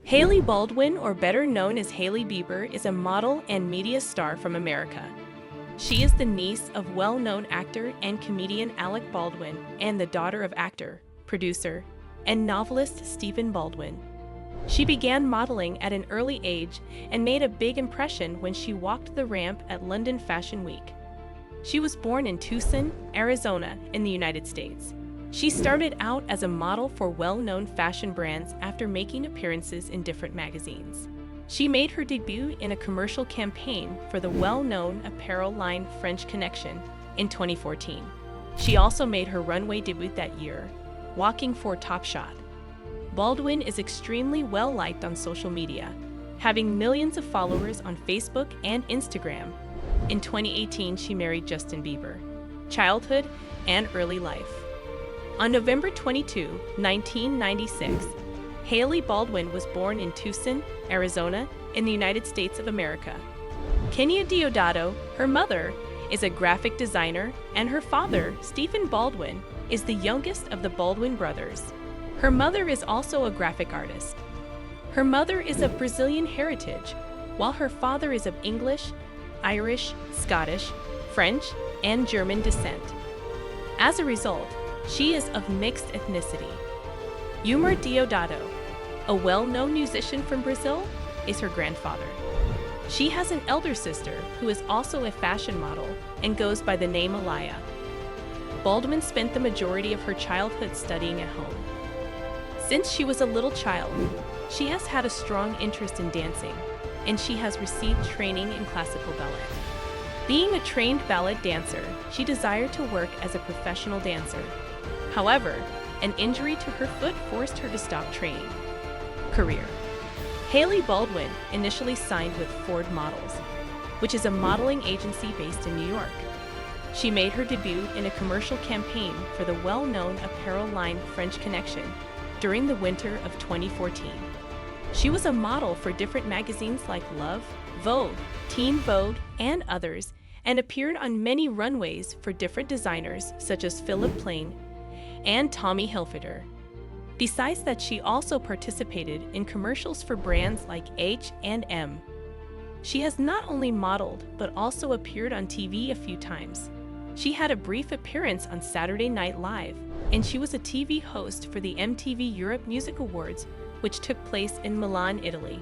Hailey Baldwin, or better known as Hailey Bieber, is a model and media star from America. She is the niece of well-known actor and comedian Alec Baldwin and the daughter of actor, producer, and novelist Stephen Baldwin. She began modeling at an early age and made a big impression when she walked the ramp at London Fashion Week. She was born in Tucson, Arizona, in the United States. She started out as a model for well-known fashion brands after making appearances in different magazines. She made her debut in a commercial campaign for the well-known apparel line French Connection in 2014. She also made her runway debut that year, walking for Topshop. Baldwin is extremely well-liked on social media, having millions of followers on Facebook and Instagram. In 2018, she married Justin Bieber. Childhood and early life. On November 22, 1996, Hailey Baldwin was born in Tucson, Arizona, in the United States of America. Kenya Deodato, her mother, is a graphic designer, and her father, Stephen Baldwin, is the youngest of the Baldwin brothers. Her mother is also a graphic artist. Her mother is of Brazilian heritage, while her father is of English, Irish, Scottish, French, and German descent. As a result, she is of mixed ethnicity. Yumar Deodato, a well-known musician from Brazil, is her grandfather. She has an elder sister who is also a fashion model and goes by the name Alaya. Baldwin spent the majority of her childhood studying at home. Since she was a little child, she has had a strong interest in dancing, and she has received training in classical ballet. Being a trained ballet dancer, she desired to work as a professional dancer. However, an injury to her foot forced her to stop training. Career. Hailey Baldwin initially signed with Ford Models, which is a modeling agency based in New York. She made her debut in a commercial campaign for the well-known apparel line French Connection during the winter of 2014. She was a model for different magazines like Love, Vogue, Teen Vogue, and others, and appeared on many runways for different designers such as Philip Plain and Tommy Hilfiger. Besides that, she also participated in commercials for brands like H&M. She has not only modeled, but also appeared on TV a few times. She had a brief appearance on Saturday Night Live, and she was a TV host for the MTV Europe Music Awards, which took place in Milan, Italy.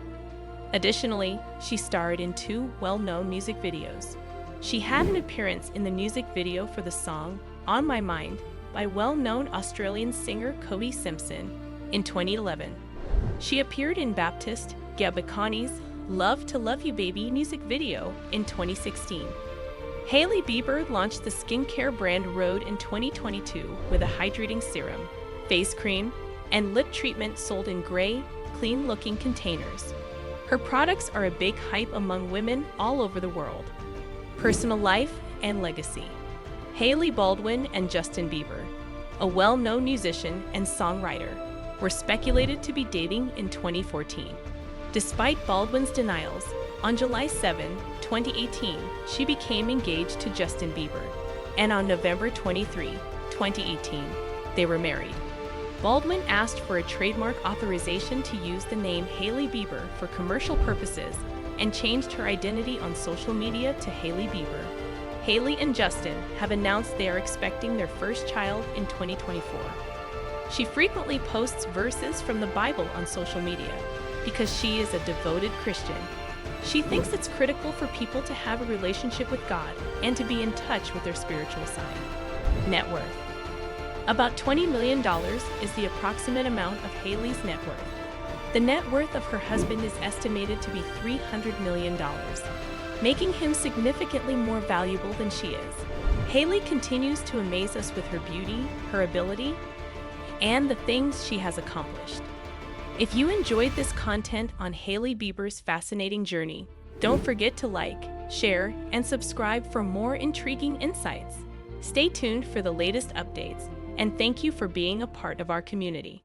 Additionally, she starred in 2 well-known music videos. She had an appearance in the music video for the song On My Mind by well-known Australian singer Cody Simpson in 2011. She appeared in Baptiste Gabicani's Love to Love You Baby music video in 2016. Hailey Bieber launched the skincare brand Rhode in 2022 with a hydrating serum, face cream, and lip treatment sold in gray, clean-looking containers. Her products are a big hype among women all over the world. Personal life and legacy. Hailey Baldwin and Justin Bieber, a well-known musician and songwriter, were speculated to be dating in 2014. Despite Baldwin's denials, on July 7, 2018, she became engaged to Justin Bieber, and on November 23, 2018, they were married. Baldwin asked for a trademark authorization to use the name Hailey Bieber for commercial purposes and changed her identity on social media to Hailey Bieber. Hailey and Justin have announced they are expecting their first child in 2024. She frequently posts verses from the Bible on social media because she is a devoted Christian. She thinks it's critical for people to have a relationship with God and to be in touch with their spiritual side. Net worth. About $20 million is the approximate amount of Hailey's net worth. The net worth of her husband is estimated to be $300 million, making him significantly more valuable than she is. Hailey continues to amaze us with her beauty, her ability, and the things she has accomplished. If you enjoyed this content on Hailey Bieber's fascinating journey, don't forget to like, share, and subscribe for more intriguing insights. Stay tuned for the latest updates, and thank you for being a part of our community.